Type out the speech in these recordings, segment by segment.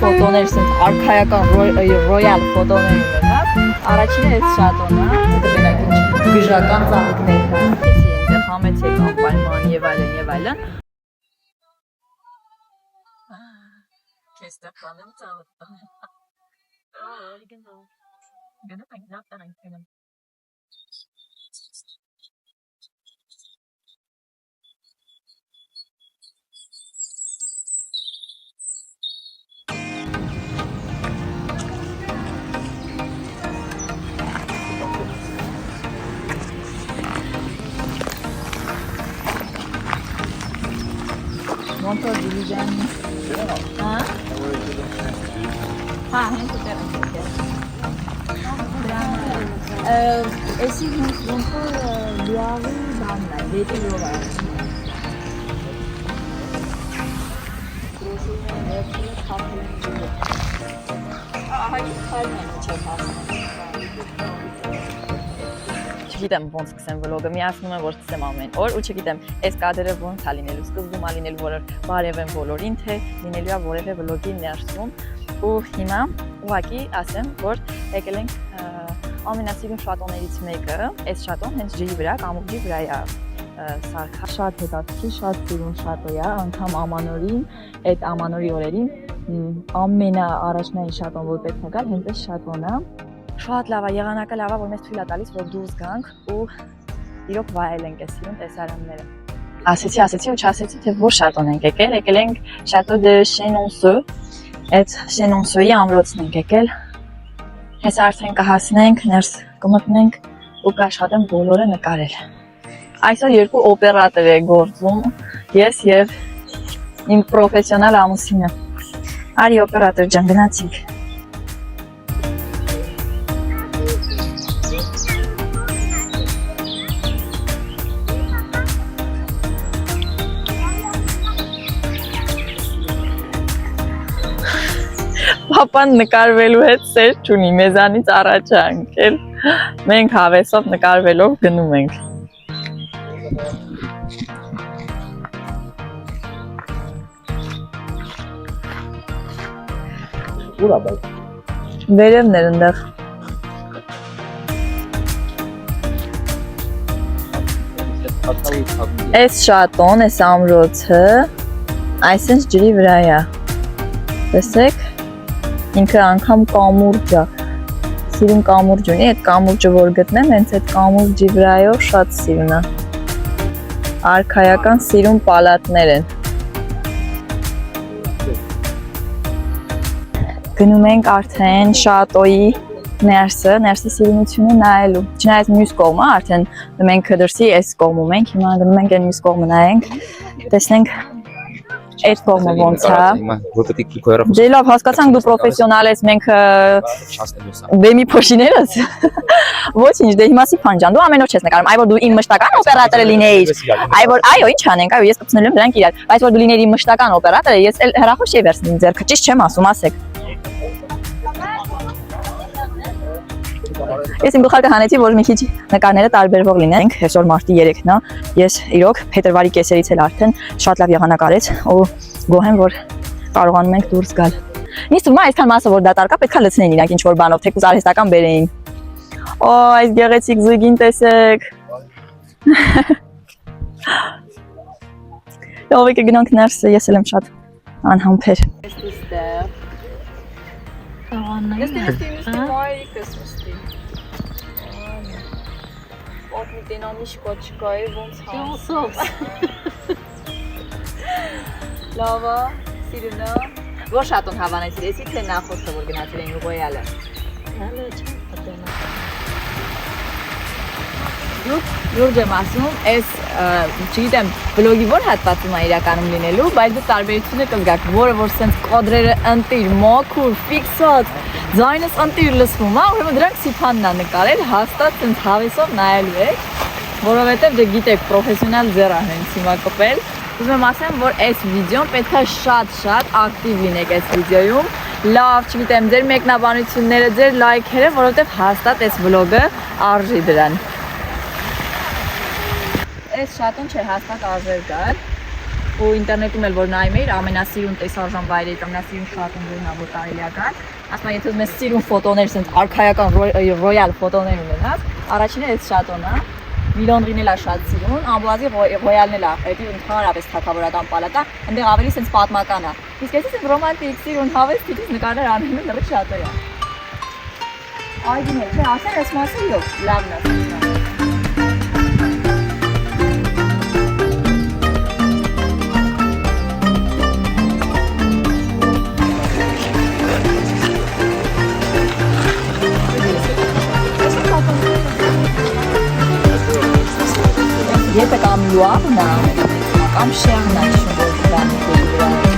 Ֆոտոներ sind արքայական ռոյալ ֆոտոներ ունենալ։ Առաջինը էս շատոնը, դրանք գժական ծաղիկներ կան։ Ինձ համեցեք անպայման եւ այլն։ Քեստա քանում ծաղիկ։ Գնա պայնապ Monto dirigendi. Hem Esi monto luavi banna, deti luavi. Չգիտեմ ոնց սկսեմ վլոգը, միացնում եմ որ ցսեմ ամեն օր ու չգիտեմ այս կադրը ոնց է լինելու, սկզբում է լինելու որ բարև եմ բոլորին, թե լինելու է որևէ վլոգի ներսում ու հիմա ուղղակի ասեմ որ եկել ենք ամենասիրուն շատոներից մեկը, այս շատոն հենց ջրի վրա, կամուրջի վրա է սարքա, շատ հետաքրքիր, շատ սիրուն շատո է, անգամ ամանորին, այդ ամանորի օրերին ամենաառաջնային շատոն որ պետք է գալ հենց այս շատոն է։ Շատ լավ է, եղանակը լավ է, որ մեզ թույլ է տալիս, որ դուրս գանք ու իրոք վայել ենք այս սիրուն տեսարանները։ Ասեցի ու չասեցի, թե որ շատոն ենք եկել ենք Chateau de Chenonceau, այդ Chenonceau-ի ամրոցն ենք եկել։ Հեսա արդեն կհասնենք, ներս կմտնենք ու կաշխատեմ բոլորը նկարել։ Այսօր երկու օպերատոր է գործում, ես եւ իմ պրոֆեսիոնալ ամուսինը։ Արի օպերատոր ջան, գնացինք։ Պապան նկարվելու հետ սեր չունի, մեզանից առաջ է ընկել, մենք հավեսով նկարվելով գնում ենք։ Ուր է բայց։ Վերևն էր ընդեղ։ Այս շատոն, այս ամրոցը, այսինչ ջրի վրա է։ Տեսեք։ Ինքը անգամ կամուրջ է, սիրուն կամուրջ ունի, այդ կամուրջը որ գտնեմ, հենց այդ կամուրջի վրայով շատ սիրուն է։ Արքայական սիրուն պալատներ են։ Գնում ենք արդեն շատոյի ներսը սիրունությունը նայելու։ Չնայած մյուս կողմը արդեն մենք դրսի այս կողմում ենք, հիմա գնում ենք այն մյուս կողմը նայենք, տեսնենք այդ կողմը ոնց է։ Դե լավ, հասկացանք դու պրոֆեսիոնալ ես, մենք բեմի փոշիներ ես։ Ոչինչ, դե հիմա Սիփան ջան, դու ամեն օր չես նկարում, այ որ դու իմ մշտական օպերատորը լինեիր։ Այո, ինչ անենք, այո, ես կպցնելու եմ դրանք իրար, բայց որ դու լինեիր իմ մշտական օպերատորը, ես էլ հեռախոս չի վերցնի ձեռքը, ճիշտ չեմ ասում, ասեք։ Ես իմ գլխարկը հանեցի, որ մի քիչ նկարները տարբերվող լինենք, այսօր մարտի 3-ն է, ես իրոք փետրվարի կեսերից էլ արդեն շատ լավ եղանակ արեց ու գոհ եմ, որ կարողանում ենք դուրս գալ։ Ինձ թվում է այսքան մասը որ դատարկ է, պետք է լցնեին իրանք ինչ-որ բանով, թեկուզ արհեստական բերեին։ Օ, այս գեղեցիկ զույգին տեսեք։ Լավ եկեք գնանք ներս, ես էլ եմ շատ անհամբեր։ Ով մի տենանի շկոչկայի ոնց հանսով։ Լավա, սիրունա։ Որ շատոն հավանեցիր, եսի թե նախորդը որ գնացիր են ուղոյալը։ Հալը չեմ պատենա։ Լուրջ եմ ասում, ես չգիտեմ վլոգի որ հատվածում է իրականում լինելու, բայց դու տարբերությունը կզգաք, որը որ սենց կադրերը ընտիր, մաքուր, ֆիքսած, ձայնս ընտիր լսվում է, ուրեմն դրանք Սիփանն է նկարել, հաստատ սենց հավեսով նայելու եք, որովհետև դե գիտեք, պրոֆեսիոնալ ձեռ է հենց հիմա կպել, ուզում եմ ասեմ, որ այս վիդեոն պետք է շատ ակտիվ լինեք այս վիդեոյում, լավ, չգիտեմ, ձեր մեկնաբանությունները, ձեր լայքերը, որովհետև հաստատ այս վլոգը արժի դրան։ Այս շատուն չէ, հաստատ արժեր գալ։ Ու ինտերնետում էլ որ նայում էիր, ամենասիրուն տեսարժան վայրերից ամենասիրուն շատուն որն է, որ կարելի է գալ։ Ասում եմ, եթե մեզ սիրուն ֆոտոներ, ասենց արքայական ռոյալ ֆոտոներ ունենաս, առաջինը այս շատոն է։ Միլոնրին էլ է շատ սիրուն, ամբուազի ռոյալն էլ է, էդի ընդհանրապես թագավորական պալատա, այնտեղ ավելի սենց պատմական է։ Իսկ ես ասեմ ռոմանտիկ սիրուն հավես դիտես նկարներ անելու լրիվ շատ է։ Այգին է, չէ, ասեն այս մասը իրոք լավն է։ Եթե կամ լուավն է, կամ շեղն է շնորհ դրանի դեպի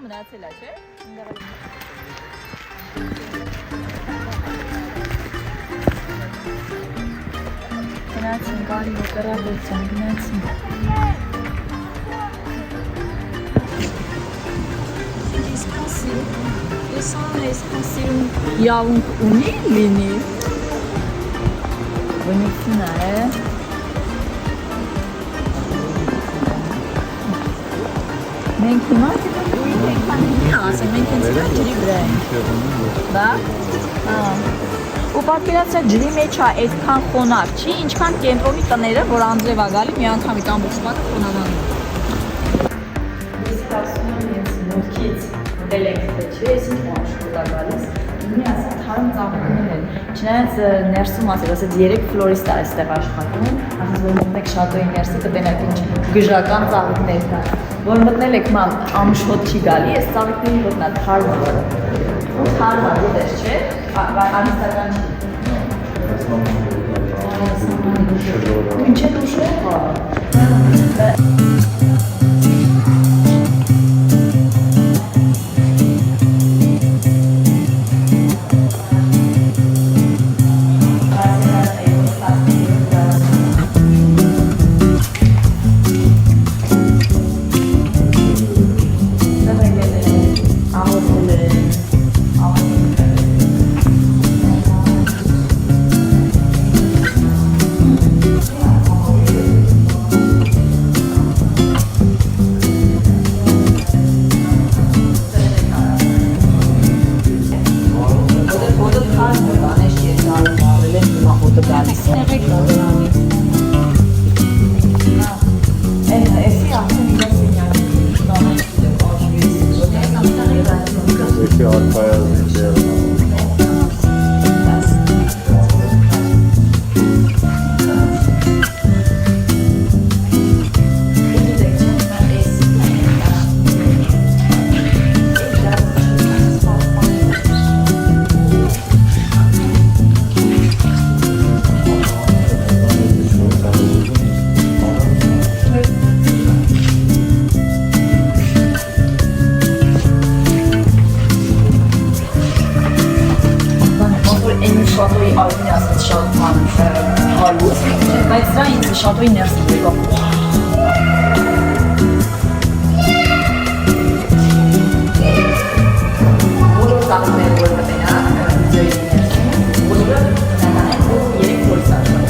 մնացել է, չէ՞։ Գնացին, գալի օպերատորցան, գնացին։ Իսպասիրում իրավունք ունի լինի։ Բնություն է։ Մենք հիմա ասեմ, մենք ինձ կան ջրի վրա ենք, դա, ու պատկերացրեք ջրի մեջ է այդքան խոնավ չի, ինչքան կենտրոնի տները, որ անձրև է գալի, մի անգամից ամբողջ պատը խոնավանում։ Ես ասում եմ ինձ մոտքից մտել ենք թե չէ, ես ինչ մաշկոտ է գալիս, մի ասեմ թարմ ծաղիկներ են, չնայած ներսում ասել, ասեց 3 ֆլորիստ է այստեղ աշխատում, ասես որ մտնեք շատոյի ներսը կտենեք ինչ գժական ծաղիկներ կան, որ մտնել եք ման ամշոտ չի գալի, այս ծաղիկների ոտնա թարմ է, ու թարմ է, դες չէ, անիստական չի։ Ինչ է դուշող է։ Շատոյի ներսը եկող։ Որով ծաղիկներ որ մտնենա, ձյոյի ներսը, որը տնականեն, որ 3 ֆլորիստ աշխատում։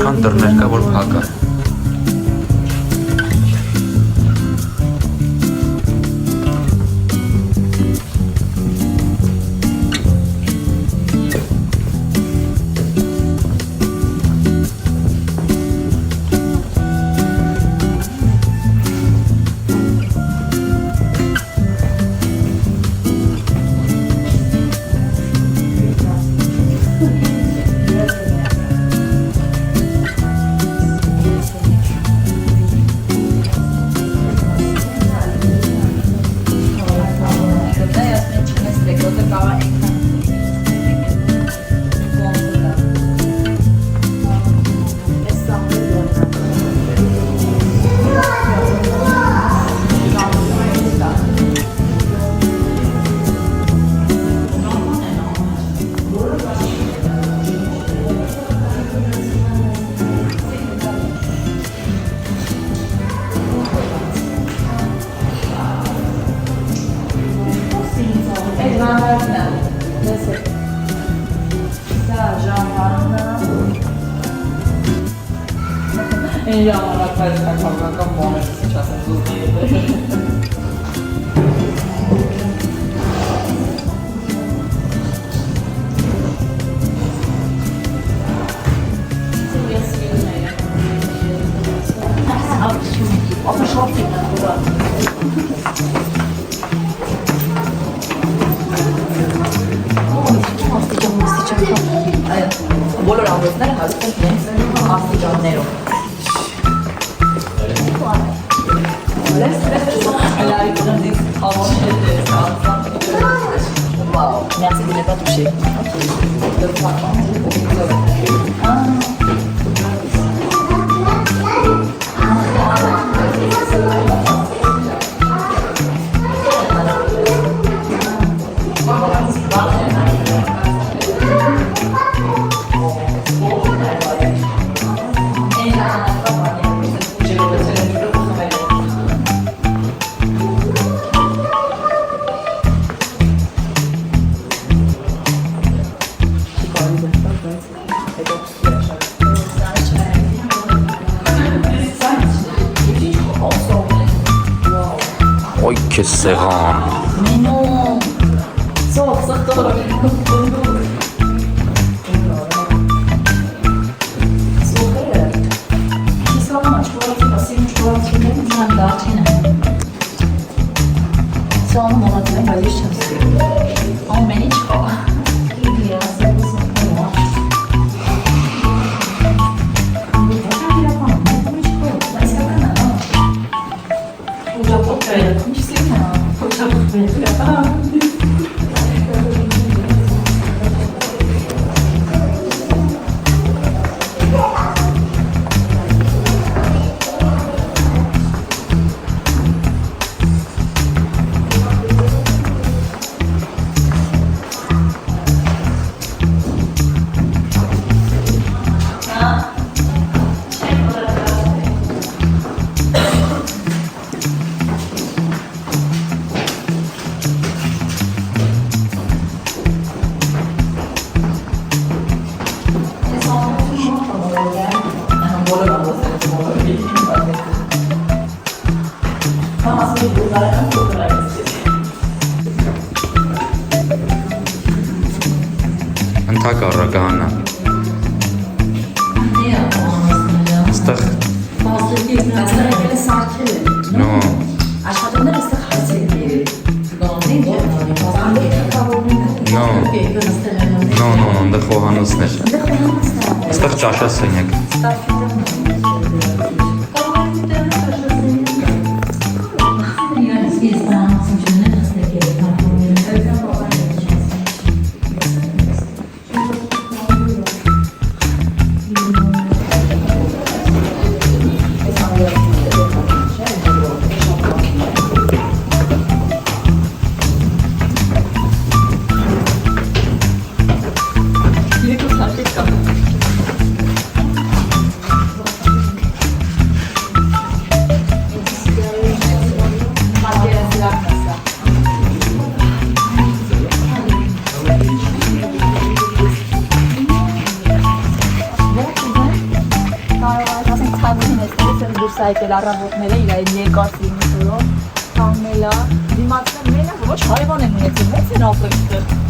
Ինչքան դռներ կա, որ փակա։ Բոլոր ամրոցները հաստատ են աստիճաններով։ Wow, merci de ne pas toucher. Ой, qu'est-ce que c'est rare. Mais non, sors. Ընդհակառակը Հանա։ Ստեղ No։ Աշխատողները այստեղ հարցեր No, ընդեղ խոհանոցներ։ Ստեղ ճաշասենյակ։ այդ էլ առավոտները իր երկար սիրունով կանգնել է, դիմացնել մենը, ոչ հարևան են ունեցել, ոնց են ապրել ստեղ։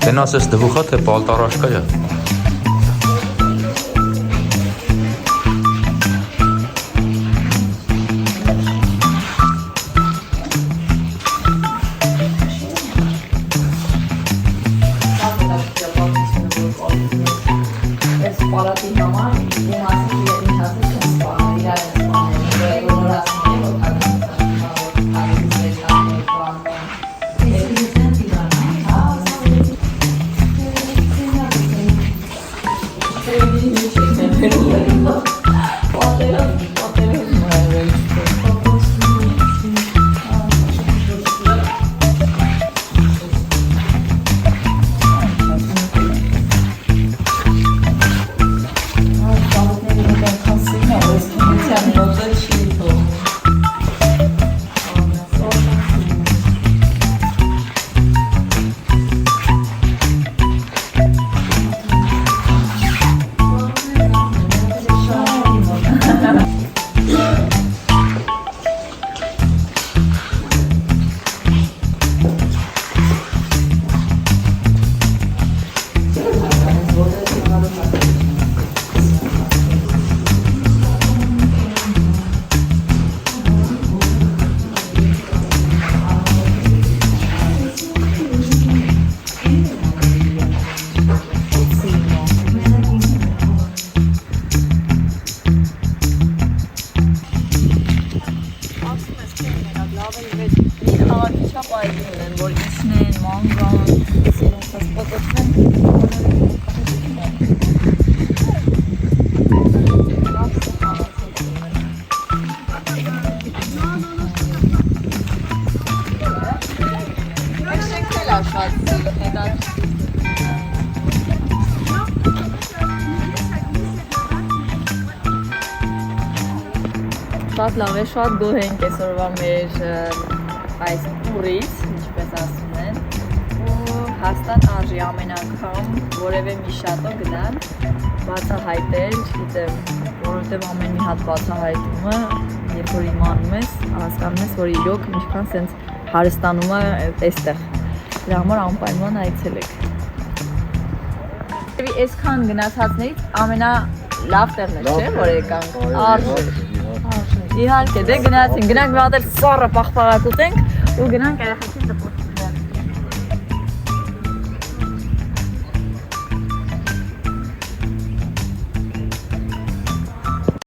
Դեն ասես դվուխա, թե պալտարաշկա է։ Շատ լավ է, շատ գոհ ենք այսօրվա մեր այս տուրից, ինչպես ասում են, ու հաստատ արժի ամեն անգամ որևէ մի շատո գնալ, բացահայտել, չգիտեմ, որովհետև ամեն մի հատ բացահայտումը, երբ որ իմանում ես, հասկանում ես, որ իրոք ինչքան սենց հարստանում է այստեղ։ Դրա համար անպայման այցելեք։ Այսքան գնացածներից ամենալավ տեղն է, չէ՞, որ եկանք։ Արժե։ Իհարկե, դե գնացինք, գնանք մի հատ էլ սառը պաղպաղակ ուտենք ու գնանք երեխեքին տպ